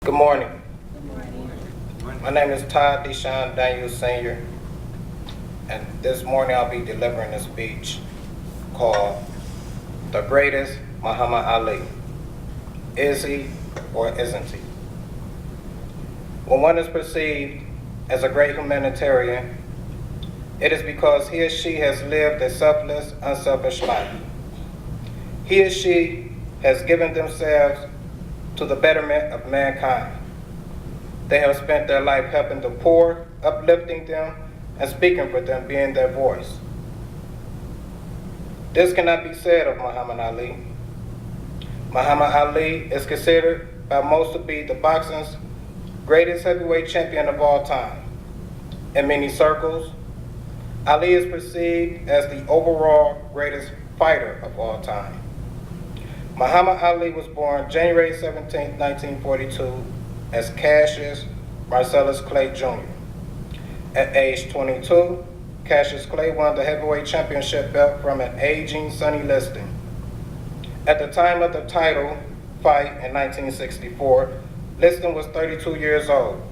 Good morning. Good morning. My name is Todd Deshaun Daniels Sr., and this morning I'll be delivering a speech called The Greatest Muhammad Ali. Is he or isn't he? When one is perceived as a great humanitarian, it is because he or she has lived a selfless, unselfish life. He or she has given themselves to the betterment of mankind. They have spent their life helping the poor, uplifting them, and speaking for them, being their voice. This cannot be said of Muhammad Ali. Muhammad Ali is considered by most to be the boxing's greatest heavyweight champion of all time. In many circles, Ali is perceived as the overall greatest fighter of all time. Muhammad Ali was born January 17, 1942, as Cassius Marcellus Clay Jr. At age 22, Cassius Clay won the heavyweight championship belt from an aging Sonny Liston. At the time of the title fight in 1964, Liston was 32 years old.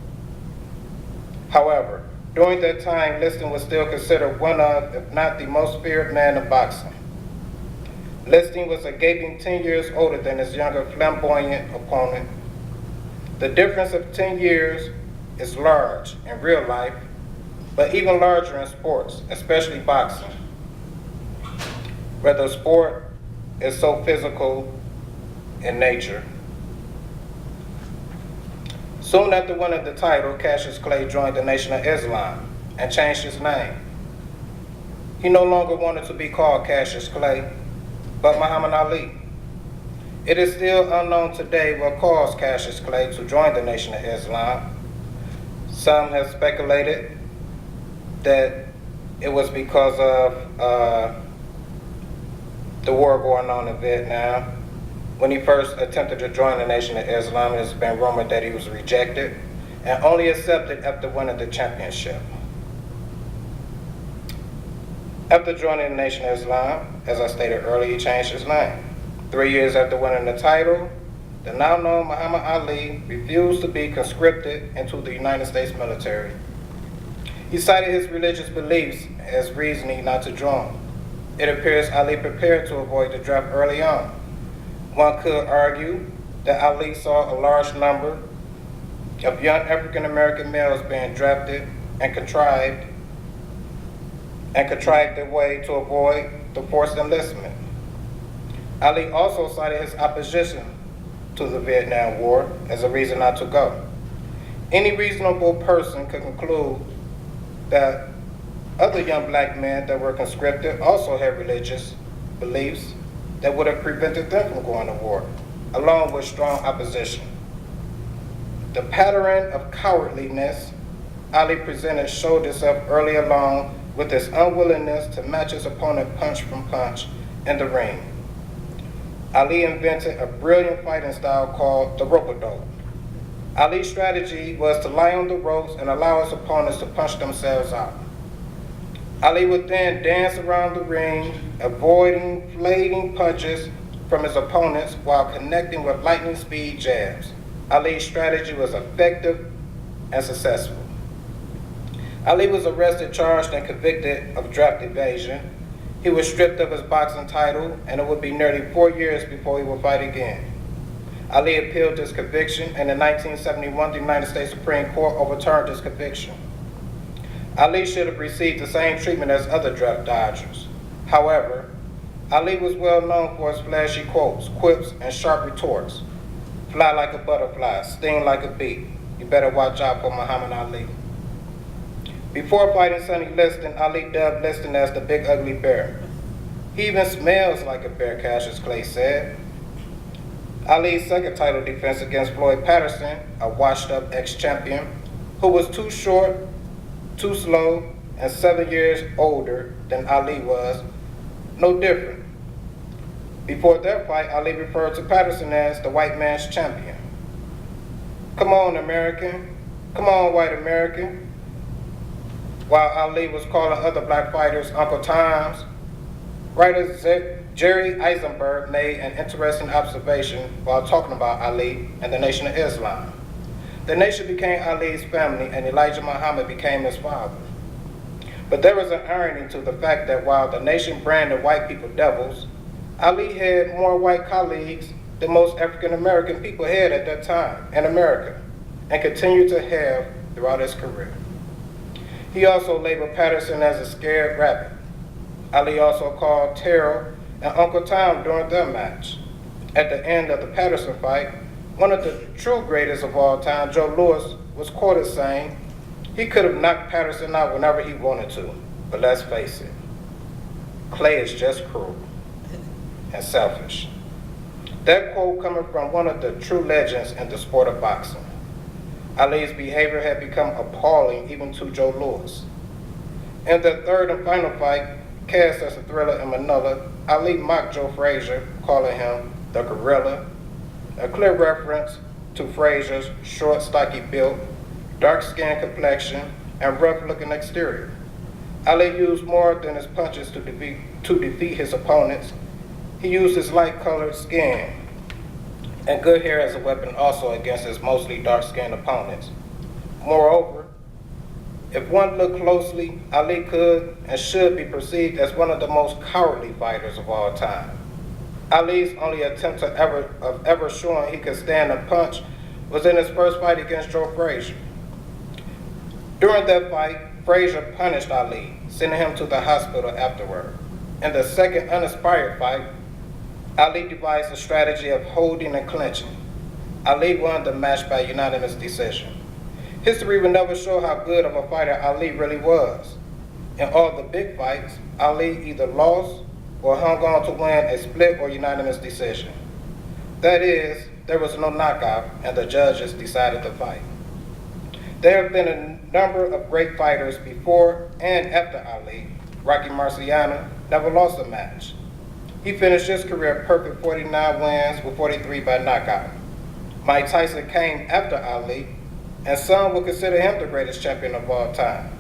However, during that time, Liston was still considered one of, if not the most feared man in boxing. Liston was a gaping 10 years older than his younger flamboyant opponent. The difference of 10 years is large in real life, but even larger in sports, especially boxing, where the sport is so physical in nature. Soon after winning the title, Cassius Clay joined the Nation of Islam and changed his name. He no longer wanted to be called Cassius Clay, but Muhammad Ali. It is still unknown today what caused Cassius Clay to join the Nation of Islam. Some have speculated that it was because of the war going on in Vietnam. When he first attempted to join the Nation of Islam, it has been rumored that he was rejected and only accepted after winning the championship. After joining the Nation of Islam, as I stated earlier, he changed his name. 3 years after winning the title, the now known Muhammad Ali refused to be conscripted into the United States military. He cited his religious beliefs as reasoning not to join. It appears Ali prepared to avoid the draft early on. One could argue that Ali saw a large number of young African American males being drafted and contrived their way to avoid the forced enlistment. Ali also cited his opposition to the Vietnam War as a reason not to go. Any reasonable person could conclude that other young black men that were conscripted also had religious beliefs that would have prevented them from going to war, along with strong opposition. The pattern of cowardliness Ali presented showed itself early along with his unwillingness to match his opponent punch from punch in the ring. Ali invented a brilliant fighting style called the rope-a-dope. Ali's strategy was to lie on the ropes and allow his opponents to punch themselves out. Ali would then dance around the ring, avoiding flaying punches from his opponents while connecting with lightning speed jabs. Ali's strategy was effective and successful. Ali was arrested, charged, and convicted of draft evasion. He was stripped of his boxing title, and it would be nearly 4 years before he would fight again. Ali appealed his conviction, and in 1971, the United States Supreme Court overturned his conviction. Ali should have received the same treatment as other draft dodgers. However, Ali was well known for his flashy quotes, quips, and sharp retorts. Fly like a butterfly, sting like a bee. You better watch out for Muhammad Ali. Before fighting Sonny Liston, Ali dubbed Liston as the Big Ugly Bear. He even smells like a bear, Cassius Clay said. Ali's second title defense against Floyd Patterson, a washed-up ex-champion, who was too short, too slow, and 7 years older than Ali was, no different. Before their fight, Ali referred to Patterson as the white man's champion. Come on, American. Come on, white American. While Ali was calling other black fighters Uncle Toms, writer Jerry Eisenberg made an interesting observation while talking about Ali and the Nation of Islam. The nation became Ali's family, and Elijah Muhammad became his father. But there was an irony to the fact that while the nation branded white people devils, Ali had more white colleagues than most African American people had at that time in America, and continued to have throughout his career. He also labeled Patterson as a scared rabbit. Ali also called Terrell and Uncle Tom during their match. At the end of the Patterson fight, one of the true greatest of all time, Joe Louis, was quoted saying, "He could have knocked Patterson out whenever he wanted to, but let's face it, Clay is just cruel and selfish." That quote coming from one of the true legends in the sport of boxing. Ali's behavior had become appalling even to Joe Louis. In the third and final fight, cast as a thriller in Manila, Ali mocked Joe Frazier, calling him the gorilla, a clear reference to Frazier's short, stocky build, dark-skinned complexion, and rough-looking exterior. Ali used more than his punches to defeat his opponents. He used his light-colored skin and good hair as a weapon also against his mostly dark-skinned opponents. Moreover, if one looked closely, Ali could and should be perceived as one of the most cowardly fighters of all time. Ali's only attempt of ever showing he could stand a punch was in his first fight against Joe Frazier. During that fight, Frazier punished Ali, sending him to the hospital afterward. In the second uninspired fight, Ali devised a strategy of holding and clinching. Ali won the match by unanimous decision. History will never show how good of a fighter Ali really was. In all the big fights, Ali either lost or hung on to win a split or unanimous decision. That is, there was no knockout and the judges decided the fight. There have been a number of great fighters before and after Ali. Rocky Marciano never lost a match. He finished his career perfect 49 wins with 43 by knockout. Mike Tyson came after Ali, and some would consider him the greatest champion of all time.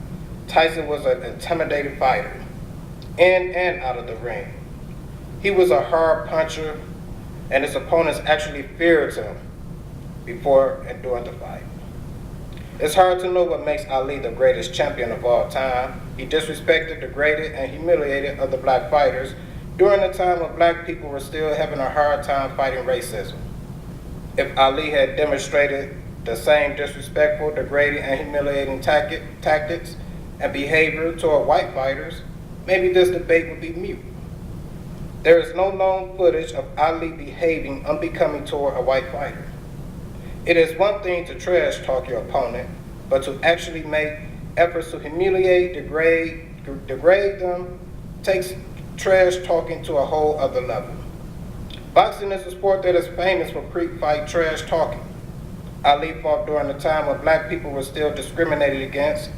Tyson was an intimidating fighter, in and out of the ring. He was a hard puncher, and his opponents actually feared him before and during the fight. It's hard to know what makes Ali the greatest champion of all time. He disrespected, degraded, and humiliated other black fighters during a time when black people were still having a hard time fighting racism. If Ali had demonstrated the same disrespectful, degrading, and humiliating tactics and behavior toward white fighters, maybe this debate would be mute. There is no known footage of Ali behaving unbecoming toward a white fighter. It is one thing to trash talk your opponent, but to actually make efforts to humiliate, degrade them takes trash talking to a whole other level. Boxing is a sport that is famous for pre-fight trash talking. Ali fought during a time when black people were still discriminated against,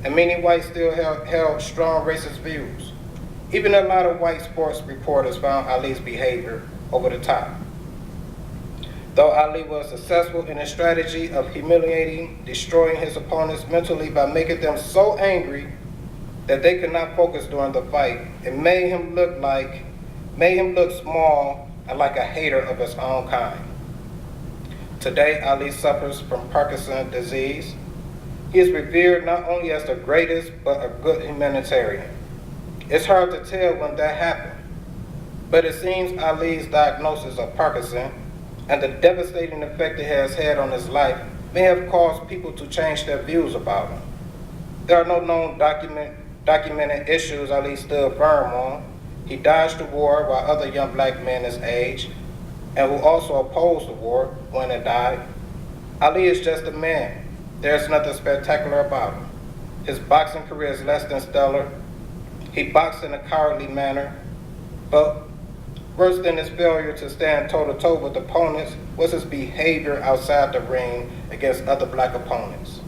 and many whites still held strong racist views. Even a lot of white sports reporters found Ali's behavior over the top. Though Ali was successful in his strategy of humiliating, destroying his opponents mentally by making them so angry that they could not focus during the fight, it made him look small and like a hater of his own kind. Today, Ali suffers from Parkinson's disease. He is revered not only as the greatest, but a good humanitarian. It's hard to tell when that happened, but it seems Ali's diagnosis of Parkinson and the devastating effect it has had on his life may have caused people to change their views about him. There are no known documented issues Ali stood firm on. He dodged the war while other young black men his age, and who also opposed the war, went and died. Ali is just a man. There's nothing spectacular about him. His boxing career is less than stellar. He boxed in a cowardly manner, but worse than his failure to stand toe-to-toe with opponents was his behavior outside the ring against other black opponents.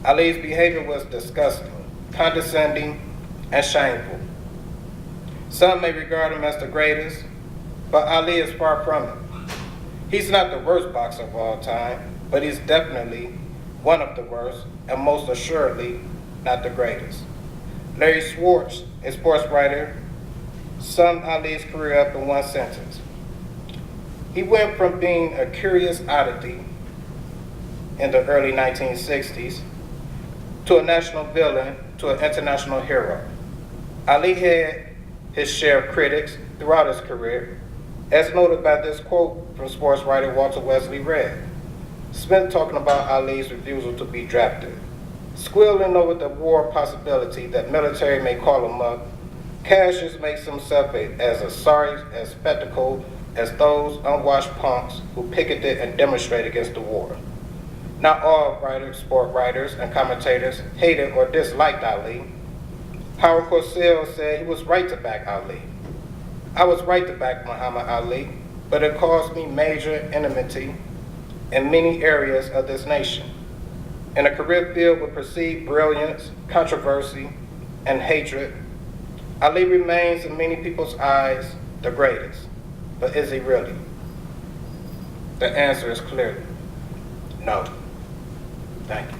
Ali's behavior was disgusting, condescending, and shameful. Some may regard him as the greatest, but Ali is far from it. He's not the worst boxer of all time, but he's definitely one of the worst, and most assuredly not the greatest. Larry Schwartz, a sports writer, summed Ali's career up in one sentence. He went from being a curious oddity in the early 1960s, to a national villain, to an international hero. Ali had his share of critics throughout his career, as noted by this quote from sports writer Walter Wesley Redd. Smith talking about Ali's refusal to be drafted. Squealing over the war possibility that military may call him up, Cassius makes himself as sorry as spectacle as those unwashed punks who picketed and demonstrated against the war. Not all sport writers and commentators hated or disliked Ali. Howard Cosell said he was right to back Ali. I was right to back Muhammad Ali, but it caused me major enmity in many areas of this nation. In a career filled with perceived brilliance, controversy, and hatred, Ali remains in many people's eyes the greatest. But is he really? The answer is clearly no. Thank you.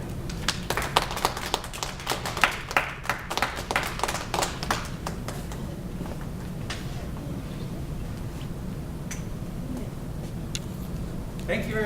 Thank you very